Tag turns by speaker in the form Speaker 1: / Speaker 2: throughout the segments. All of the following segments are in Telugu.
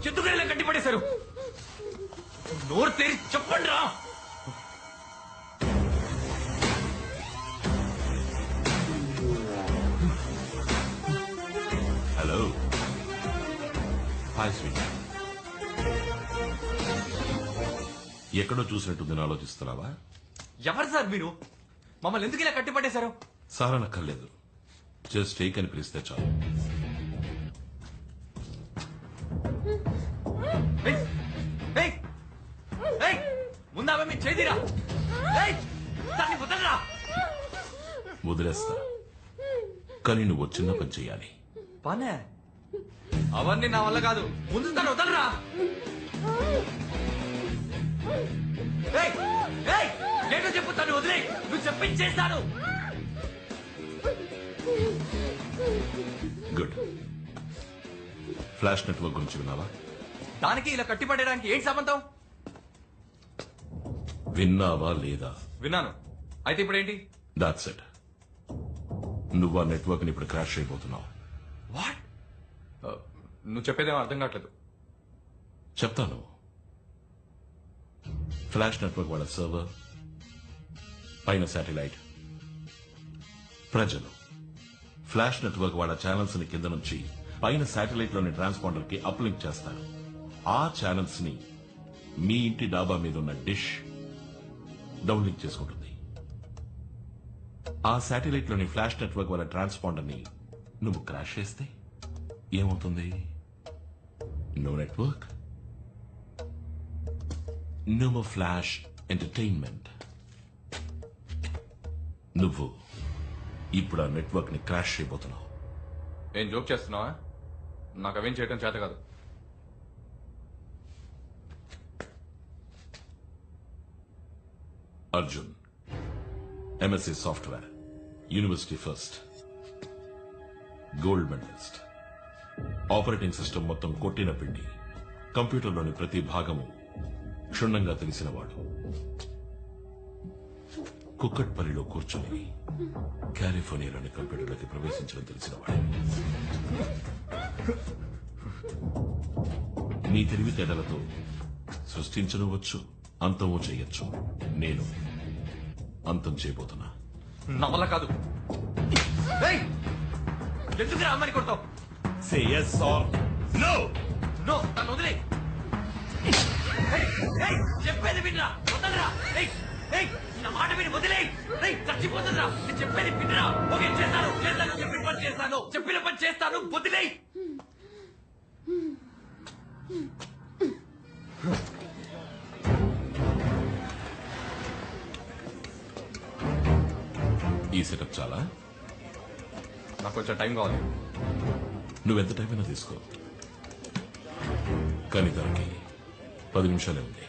Speaker 1: ఎందుకు ఇలా కట్టిపడేశారు? నోరు తెరి చెప్పండి రా.
Speaker 2: Hello, hi sweet. ఎక్కడో చూసినట్టుంది ఆలోచిస్తున్నావా?
Speaker 1: ఎవరు సార్ మీరు? మమ్మల్ని ఎందుకు ఇలా కట్టిపడేశారు?
Speaker 2: సారా నక్కర్లేదు, జస్ట్ టేక్ అని పిలిస్తే చాలు.
Speaker 1: ఏయ్, ఏయ్, ఏయ్, ముందామె మీ చేదిరా. దాన్ని వదలరా.
Speaker 2: వదిలేస్తా, కానీ నువ్వు చిన్న పని చెయ్యాలి.
Speaker 1: పనే అవన్నీ నా వల్ల కాదు. ముందు తను వదలరా. ఏయ్, ఏయ్, నేను చెప్పు, తను వదిలే. నువ్వు చెప్పించేస్తాను.
Speaker 2: గుడ్. ఫ్లాష్ నెట్వర్క్ గురించి విన్నావా?
Speaker 1: దానికి ఇలా కట్టిపడడానికి ఏంటి సంబంధం?
Speaker 2: విన్నావా లేదా?
Speaker 1: విన్నాను. అయితే ఇప్పుడు ఏంటి?
Speaker 2: That's it. నువ్వు ఆ నెట్వర్క్ ని ఇప్పుడు క్రాష్ అయిపోతున్నావు.
Speaker 1: వాట్? నువ్వు చెప్పేదేమో అర్థం కావట్లేదు.
Speaker 2: చెప్తాను. ఫ్లాష్ నెట్వర్క్ వాళ్ళ సర్వర్ పైన శాటిలైట్ ప్రజలు ఫ్లాష్ నెట్వర్క్ వాళ్ళ ఛానల్స్ ని కింద నుంచి పైన శాటిలైట్ లోని ట్రాన్స్పాండర్ కి అప్లింక్ చేస్తారు. ఆ ఛానల్స్ ని మీ ఇంటి డాబా మీద ఉన్న డిష్ డౌన్లింక్ చేసుకుంటుంది. ఆ శాటిలైట్ లోని ఫ్లాష్ నెట్వర్క్ వాళ్ళ ట్రాన్స్పాండర్ ని నువ్వు క్రాష్ చేస్తే ఏమవుతుంది? No network, no more flash entertainment. నువ్వు ఇప్పుడు ఆ నెట్వర్క్ ని క్రాష్ చేయబోతున్నావు.
Speaker 1: ఏం జోక్ చేస్తున్నావా? నాకు అవేం చేయడం చేత కాదు.
Speaker 2: Arjun, MSc software, university first, gold medallist. Operating system మొత్తం కొట్టిన పిండి, కంప్యూటర్లోని ప్రతి భాగము క్షుణ్ణంగా తెలిసినవాడు. కుక్కట్పల్లిలో కూర్చొని కాలిఫోర్నియాలోని కంప్యూటర్లోకి ప్రవేశించడం తెలిసినవాడు. నీ తెలివితేటలతో సృష్టించవచ్చు, అంతమూ చేయొచ్చు. నేను అంతం చేయబోతున్నా.
Speaker 1: నా వల్ల కాదు. ఏయ్, ఎందుకు అమ్మని కొడతావు?
Speaker 2: Say yes or no.
Speaker 1: No, నన్ను వదిలే. చెప్పేది వినరా, వదలరా. నా మాట విని వదిలే. చచ్చిపోతుందిరా. నేను చెప్పేది వినరా. ఓకే, చేస్తాను, చేస్తాను, చెప్పిన పని చేస్తాను, చెప్పిన పని చేస్తాను, వదిలే.
Speaker 2: ఈ సెటప్ చాలా?
Speaker 1: నాకు కొంచెం టైం కావాలి.
Speaker 2: నువ్వెంత టైం అయినా తీసుకో, కానీ దానికి 10 నిమిషాలే ఉంది.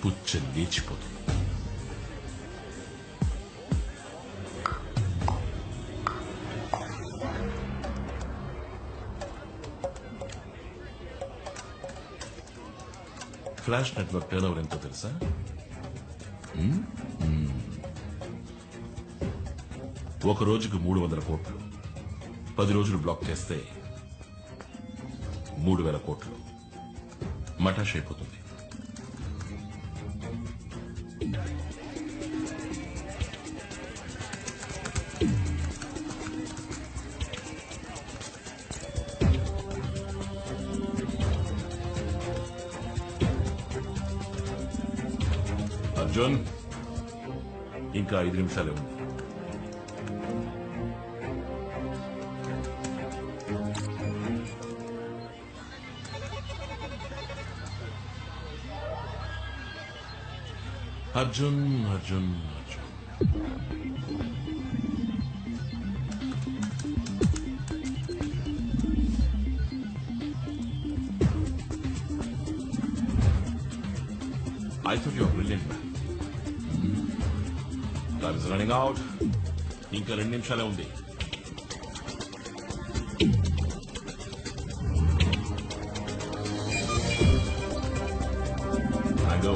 Speaker 2: పుచ్చ లేచిపోతుంది. ఫ్లాష్ నెట్వర్క్ టర్న్ ఓవర్ ఎంతో తెలుసా? ఒక రోజుకు 300 కోట్లు. 10 రోజులు బ్లాక్ చేస్తే 3000 కోట్లు. మటాష్ అయిపోతుంది. అర్జున్, ఇంకా 5 నిమిషాలే ఉంది. Arjun, Arjun, Arjun. I thought you were brilliant, man. Time is running out. ఇంకా 2 నిమిషాలే ఉంది. I go.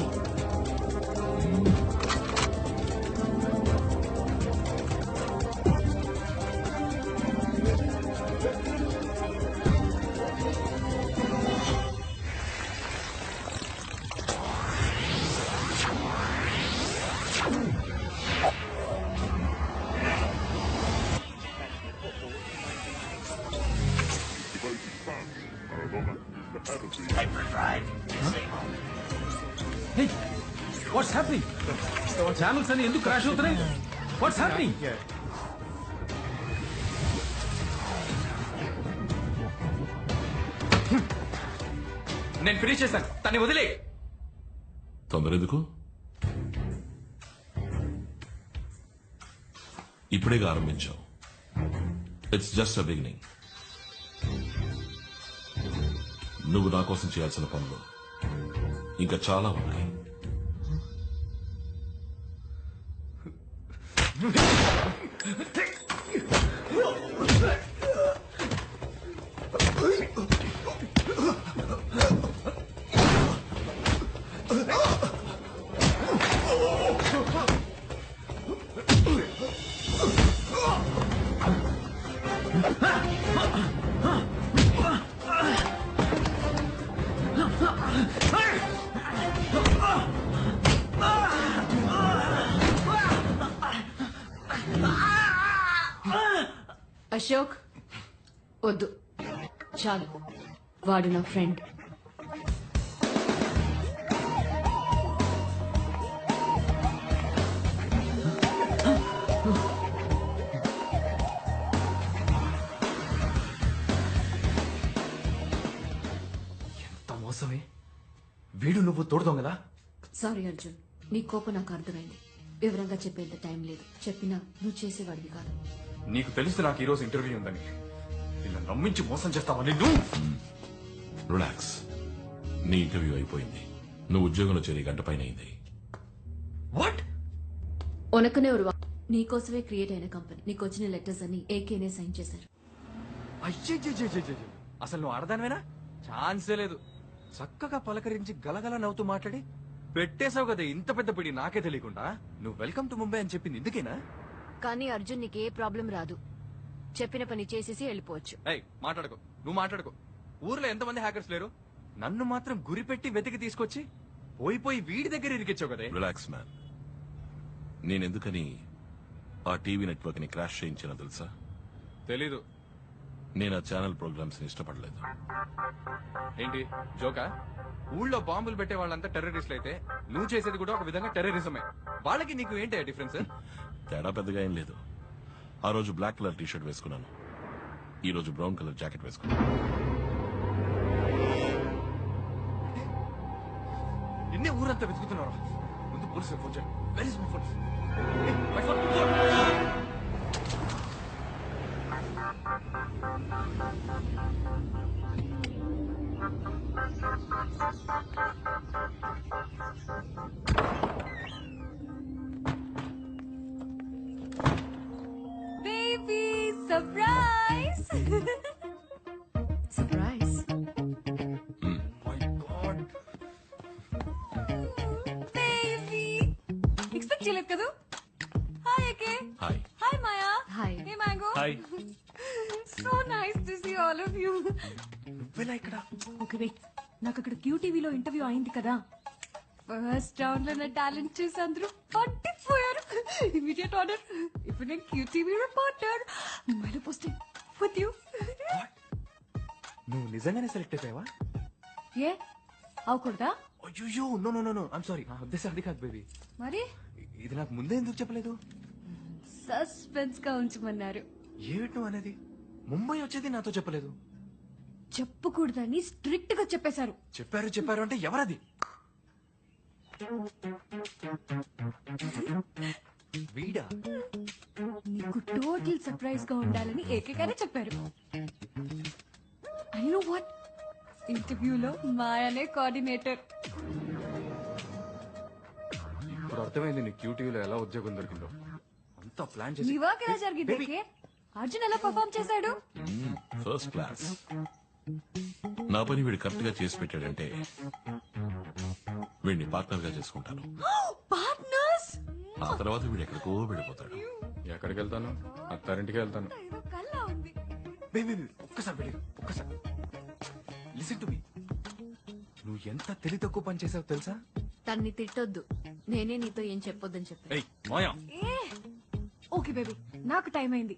Speaker 3: What's happening? Channels అని ఎందుకు క్రాష్ అవుతున్నాయి? What's happening?
Speaker 1: నేను ఫినిష్ చేశాను, తన్ని వదిలే.
Speaker 2: తొందర ఎందుకు? ఇప్పుడేగా ఆరంభించావు. It's just a beginning. నువ్వు నా కోసం చేయాల్సిన పనులు ఇంకా చాలా ఉన్నాయి.
Speaker 4: అశోక్ వద్దు, చాలు. వాడు నా ఫ్రెండ్.
Speaker 1: ఎంత మోసమే. వీడు నువ్వు తోడుతాం కదా.
Speaker 4: సారీ అర్జున్, నీ కోపం నాకు అర్థమైంది. వివరంగా చెప్పేంత టైం లేదు. చెప్పినా నువ్వు చేసేవాడివి కాదు.
Speaker 1: నీకు తెలుసు నాకు ఈ రోజు ఇంటర్వ్యూ ఉందని. ఇలా నమ్మించి మోసం చేస్తావా నిన్ను?
Speaker 2: రిలాక్స్. నీ ఇంటర్వ్యూ అయిపోయింది. నువ్వు ఉద్యోగంలో చేరి గంట పైన అయింది.
Speaker 1: వాట్?
Speaker 4: ఉనకనే ఉరువా నీకోసమే క్రియేట్ అయిన కంపెనీ. నీకు వచ్చిన లెటర్స్ అన్ని ఏకేనే సైన్ చేశారు.
Speaker 1: అయ్యో, అసలు నువ్వు ఆడదానివేనా? ఛాన్సే లేదు. చక్కగా పలకరించి గలగల నవ్వుతూ మాట్లాడి పెట్టేశావు కదా ఇంత పెద్ద పిడి నాకే తెలియకుండా. నువ్వు వెల్కమ్ టు ముంబై అని చెప్పింది ఇందుకేనా?
Speaker 4: కానీ అర్జున్ నీకు ఏ ప్రాబ్లం రాదు. చెప్పిన పని చేసేసి వెళ్ళిపోవచ్చు.
Speaker 1: ఏయ్, మాట్లాడుకో, నువ్వు మాట్లాడుకో. ఊర్లో ఎంతమంది హ్యాకర్స్ లేరు? నన్ను మాత్రం గురి పెట్టి వెతికి తీసుకొచ్చి పోయి వీడి దగ్గర ఇరికిచ్చావు కదా.
Speaker 2: Relax man. నేనెందుకని ఆ టీవీ నెట్వర్క్ ని క్రాష్ చేయించినా తెలుసా?
Speaker 1: తెలీదు.
Speaker 2: నేను ఆ ఛానల్ ప్రోగ్రామ్స్ ని ఇష్టపడలేదు.
Speaker 1: ఏంటి జోకా? ఊళ్ళో బాంబులు పెట్టే వాళ్ళంతా టెర్రరిస్టులు అయితే నువ్వు చేసేది కూడా ఒక విధంగా టెర్రరిజమే. వాళ్ళకి నీకు ఏంటి డిఫరెన్స్?
Speaker 2: తేడా పెద్దగా ఏం లేదు. ఆ రోజు బ్లాక్ కలర్ టీ షర్ట్ వేసుకున్నాను, ఈ రోజు బ్రౌన్ కలర్ జాకెట్ వేసుకున్నాను.
Speaker 1: నిన్నే ఊరంతా వెతుకుతున్నారు. ముందు పోలీసులు ఫోన్ చేయండి. Very is my phone?
Speaker 4: Baby, surprise! Surprise?
Speaker 1: My God.
Speaker 5: Baby! Expect చేయలేదు కదా? Hi, Ake.
Speaker 2: Hi.
Speaker 5: Hi, Maya.
Speaker 4: Hi.
Speaker 5: Hey, Mango.
Speaker 1: Hi.
Speaker 5: So nice to see all of you.
Speaker 1: నువ్వేనా ఇక్కడ?
Speaker 5: ఓకే వెయిట్, నాకు అక్కడ క్యూటీవీలో ఇంటర్వ్యూ అయింది కదా. ఫస్ట్ రౌండ్ లో నా టాలెంట్ చూసి అందరూ పట్టిపోయారు. Immediate order. ఇప్పుడు నేను క్యూటీవీ రిపోర్టర్. ముంబైలో పోస్టింగ్ విత్ యూ.
Speaker 1: నువ్వు నిజంగానే సెలెక్ట్ అయిపోయావా?
Speaker 5: ఏ అవకూడదా?
Speaker 1: అయ్యో, no no no no, I'm sorry. నా ఉద్దేశం అది కాదు బేబీ.
Speaker 5: మరి
Speaker 1: ఇది నాకు ముందే ఎందుకు చెప్పలేదు?
Speaker 5: సస్పెన్స్ గా ఉంచమన్నారు.
Speaker 1: ఏమిటి నువ్వు అనేది? ముంబై వచ్చేది నాతో చెప్పలేదు.
Speaker 5: చెప్పకూడదని స్ట్రిక్ట్ గా చెప్పేశారు.
Speaker 1: చెప్పారు అంటే ఎవరది? వీడా?
Speaker 5: నీకు టోటల్ సర్ప్రైజ్ గా ఉండాలని ఏకగానే చెప్పారు. ఐ నో వాట్, ఇంటర్వ్యూలో మాయానే కోఆర్డినేటర్.
Speaker 1: ఇప్పుడు అర్థమైంది నీ క్యూటీవీలో ఎలా ఉద్యోగం దొరికిందో. అంతా ప్లాన్
Speaker 5: నీ
Speaker 1: చేసి
Speaker 5: వర్క్ ఎలా జరిగింది?
Speaker 1: Baby.
Speaker 5: ఏకే? అర్జున్ ఎలా పర్ఫామ్ చేశాడు?
Speaker 2: First class. నా పని వీడు కరెక్ట్ గా చేసి పెట్టాడంటే వీడిని పార్ట్నర్ గా చేసుకుంటాను.
Speaker 5: పార్ట్నర్స్?
Speaker 2: ఆ తర్వాత వీడు ఎక్కడికో వెళ్ళిపోతాడు.
Speaker 1: ఎక్కడికి వెళ్తాను? అత్తారింటికి వెళ్తాను.
Speaker 5: ఏదో కల్లా ఉంది.
Speaker 1: బేబీ ఒక్కసారి వెళ్ళి ఒక్కసారి లిసన్ టు మీ. నువ్వు ఎంత తెలివి తక్కువ పని చేసావు తెలుసా?
Speaker 4: తన్ని తిట్టొద్దు. నేనే నీతో ఏం చెప్పొద్దని చెప్పాను.
Speaker 1: ఏయ్ మాయా,
Speaker 5: ఏ ఓకే బేబీ, నాకు టైం అయింది.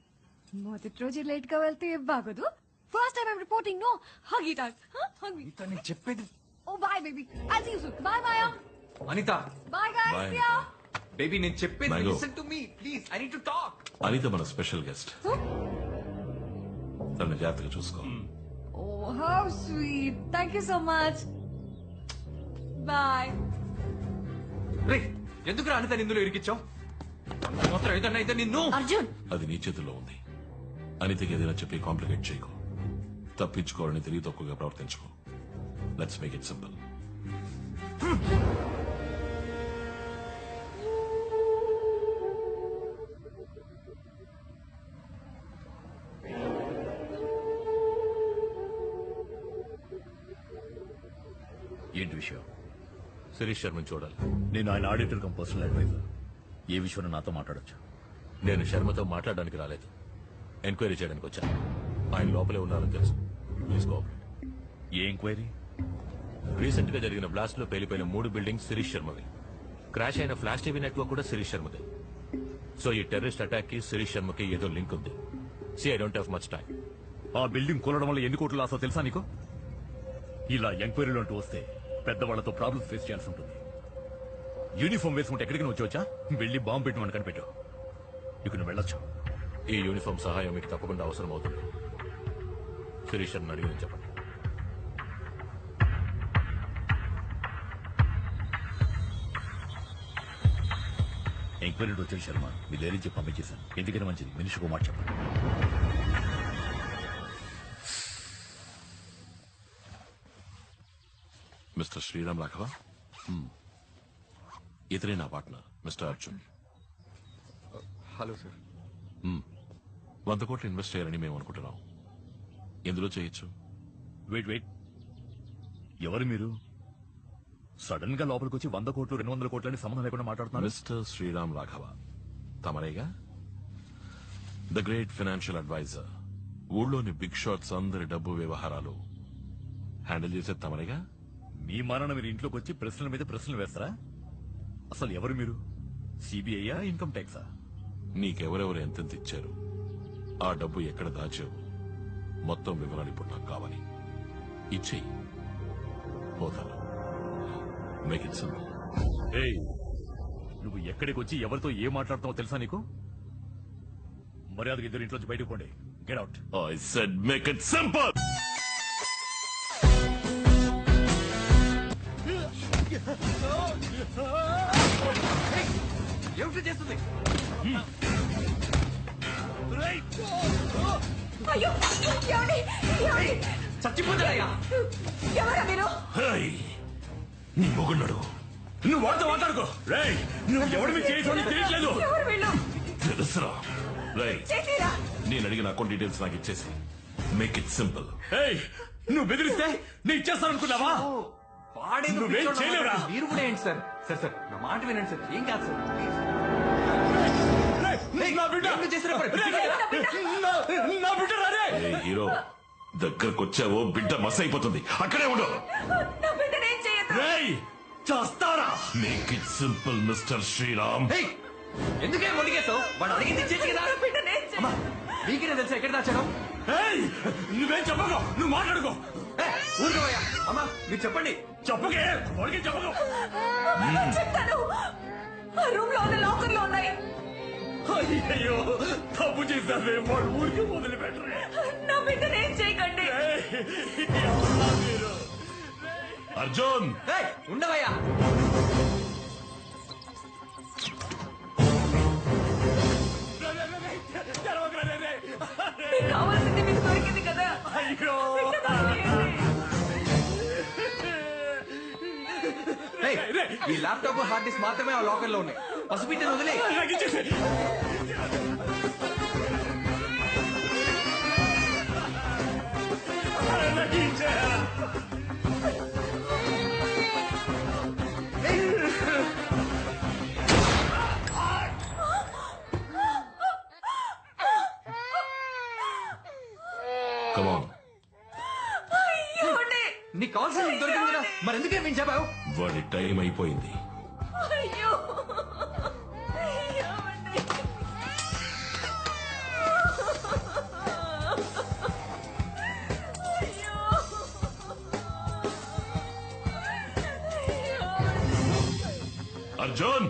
Speaker 5: మొదటి రోజు లేట్ గా వెళ్తే బాగోదు. First time I'm reporting, no? Hug it out. Huh? Hug me.
Speaker 1: Anitha నేను చెప్పేది
Speaker 5: Oh, bye, baby. I'll see you soon. Bye, Maya.
Speaker 1: Anita
Speaker 5: Bye, guys.
Speaker 2: Bye,
Speaker 5: See ya.
Speaker 1: Baby నేను చెప్పేది
Speaker 2: Mango.
Speaker 1: Listen to me please I need to talk.
Speaker 2: Anita మన స్పెషల్ గెస్ట్. తన జాగ్రత్తగా చూసుకో.
Speaker 5: Oh, how sweet. Thank you so much. Bye.
Speaker 1: రే ఎందుకురా అనిత ఇందులో ఇరికిచ్చావు? మాత్రం ఏదన్నా అయితే నిన్ను.
Speaker 4: అర్జున్
Speaker 2: అది నీ చేతుల్లో ఉంది. అనితకి ఏదైనా చెప్పి కాంప్లికేట్ చేయకు. తప్పించుకోవాలని తెలివి తక్కువగా ప్రవర్తించుకో. Let's make it simple.
Speaker 6: ఏంటి విషయం?
Speaker 7: శిరీష్ శర్మని చూడాలి.
Speaker 6: నేను ఆయన ఆడిటర్ కమ్ పర్సనల్ అడ్వైజర్. ఏ విషయంలో నాతో మాట్లాడొచ్చు?
Speaker 7: నేను శర్మతో మాట్లాడడానికి రాలేదు, ఎంక్వైరీ చేయడానికి వచ్చాను. ఆయన లోపలే ఉన్నారని తెలుసు. Please cooperate.
Speaker 6: ఏ ఎంక్వైరీ?
Speaker 7: రీసెంట్ గా జరిగిన బ్లాస్ట్ లో పేలిపోయిన 3 బిల్డింగ్స్ శిరీష్ శర్మవి. క్రాష్ అయిన ఫ్లాష్ టీవీ నెట్వర్క్ కూడా శిరీష్ శర్మదే. సో ఈ టెర్రరిస్ట్ అటాక్ కి శిరీష్ శర్మకి ఏదో లింక్ ఉంది. See I don't have much time.
Speaker 6: ఆ బిల్డింగ్ కూలడం వల్ల ఎన్ని కోట్లు లాసో తెలుసా నీకు? ఇలా ఎంక్వైరీలు అంటూ వస్తే పెద్దవాళ్లతో ప్రాబ్లమ్స్ ఫేస్ చేయాల్సి ఉంటుంది. యూనిఫామ్ వేసుకుంటే ఎక్కడికి నువ్వు వచ్చా? వెళ్ళి బాంబు పెట్టి మనకు కనిపెట్టు. ఇక నువ్వు వెళ్ళొచ్చు.
Speaker 7: ఈ యూనిఫామ్ సహాయం మీకు తప్పకుండా అవసరం అవుతుంది. శిరీష్ శర్మని అడిగి చెప్పండి.
Speaker 6: ఎంక్వైరీ వచ్చాడు శర్మ. మీ ధైర్యం చెప్పి పంపించేశాను. ఎందుకని మంచిది, మనిషికి మాట చెప్పండి.
Speaker 2: మిస్టర్ శ్రీరామ్ రాఘవ, ఇతనే నా partner mister Arjun.
Speaker 1: Hello sir.
Speaker 2: 100 కోట్లు ఇన్వెస్ట్ చేయాలని మేము అనుకుంటున్నాం. ఎందులో చేయొచ్చు?
Speaker 6: వెయిట్. ఎవరు మీరు? సడన్ గా లోపలికి వచ్చి 100 కోట్లు 200 కోట్లని సంబంధం లేకుండా మాట్లాడుతున్నారు.
Speaker 2: మిస్టర్ శ్రీరామ్ రాఘవ తమరేగా? The great financial advisor. ఊళ్ళోని బిగ్ షాట్స్ అందరి డబ్బు వ్యవహారాలు హ్యాండిల్ చేసేది తమరేగా?
Speaker 6: మీ మానన మీరు ఇంట్లోకి వచ్చి ప్రశ్నల మీద ప్రశ్నలు వేస్తారా? అసలు ఎవరు మీరు? సిబిఐయా, ఇన్కమ్ ట్యాక్సా?
Speaker 2: నీకెవరెవరు ఎంతెంత ఇచ్చారు, ఆ డబ్బు ఎక్కడ దాచావు, మొత్తం వివరాలు ఇప్పుడు నాకు కావాలి. ఇచ్చేయి, పోతాను. Make it simple.
Speaker 6: ఏయ్, నువ్వు ఎక్కడికి వచ్చి ఎవరితో ఏం మాట్లాడుతావో తెలుసా నీకు? మర్యాదగా ఇద్దరు ఇంట్లోంచి బయటకు పోండి. Get out.
Speaker 2: I said make it simple.
Speaker 1: ఏమిటి చేస్తుంది?
Speaker 5: అయ్యో, ఏమండి? ఏమండి?
Speaker 1: చచ్చిపోతాడయ్యా.
Speaker 5: ఎవరా మీరు?
Speaker 2: Hey, నీ మొగున్నాడు.
Speaker 6: నువ్వు వాడితో మాట్లాడుకో. రేయ్, నువ్వు ఎవరి మీద చేసి తెలియట్లేదు.
Speaker 5: ఎవరు వీళ్ళు?
Speaker 2: తెలుసురా. రేయ్,
Speaker 5: చేతిరా.
Speaker 2: నేను అడిగిన అకౌంట్ డీటెయిల్స్ నాకు ఇచ్చేసి మేక్ ఇట్ సింపుల్.
Speaker 6: ఏయ్, నువ్వు బెదిరిస్తే నేను ఇచ్చేస్తాననుకున్నావా?
Speaker 1: వాడేదో
Speaker 6: నువ్వేం
Speaker 1: పిచ్చోడు
Speaker 6: చేయలేవురా.
Speaker 1: అన్నమాట. మీరు కూడా ఏంటి సార్? సార్ నా మాట వినండి సార్. ఏం కాదు సార్. ప్లీజ్.
Speaker 6: రేయ్, నా బిడ్డ.
Speaker 1: ఏం చేసినా పర్లేదు.
Speaker 6: నా బిడ్డ రారే.
Speaker 2: ఏ హీరో, దగ్గరకు వచ్చావో బిడ్డ మస్ అయిపోతుంది. అక్కడే ఉండు.
Speaker 5: నా బిడ్డను ఏం చేయొద్దు.
Speaker 6: రేయ్, చేస్తారా?
Speaker 2: Make it simple mister Sriram.
Speaker 1: Hey, ఎందుకే మొడిగేసావు? వాడు అడిగింది చేసి కదా.
Speaker 5: నా బిడ్డను ఏం చేయొద్దు.
Speaker 1: అమ్మా, మీకేనే తెలుసా ఎక్కడ దాచాను?
Speaker 6: ఏయ్, నువ్వేం చెప్పకు. నువ్వు మాట్లాడుకో.
Speaker 1: ఊరుకోవయ్యా. అమ్మా మీరు చెప్పండి.
Speaker 6: చెప్పకే, వాడికి చెప్పకు.
Speaker 5: చెప్తాను. ఆ రూమ్ లో ఉన్న లాకర్ లో ఉన్నాయి.
Speaker 6: అయ్యో, తప్పు చేశావే. వాడు ఊరికి మొదలు పెట్టరే.
Speaker 5: నా బిడ్డను ఏం చేయకండి.
Speaker 6: ఎవరా మీరు?
Speaker 2: అర్జున్,
Speaker 1: ఏయ్, ఉండవయ్యా.
Speaker 6: తెరవకురా, రే.
Speaker 5: మీకు కావాల్సింది మీకు దొరికింది కదా.
Speaker 6: అయ్యో.
Speaker 1: ఏయ్, ఈ ల్యాప్టాప్ హార్డ్ డిస్క్ మాత్రమే ఆ లాకర్ లో ఉన్నాయి. పసిపిట్టని వదిలే.
Speaker 6: నాకు ఇచ్చేసి. నాకు ఇచ్చేయ్.
Speaker 2: come on.
Speaker 5: ఏమండి?
Speaker 1: నీకు కావాల్సింది దొరికింది కదా, మరి ఎందుకే మేము చెప్పావు?
Speaker 2: వాడి టైం అయిపోయింది.
Speaker 5: అయ్యో, ఏమండి?
Speaker 2: అర్జున్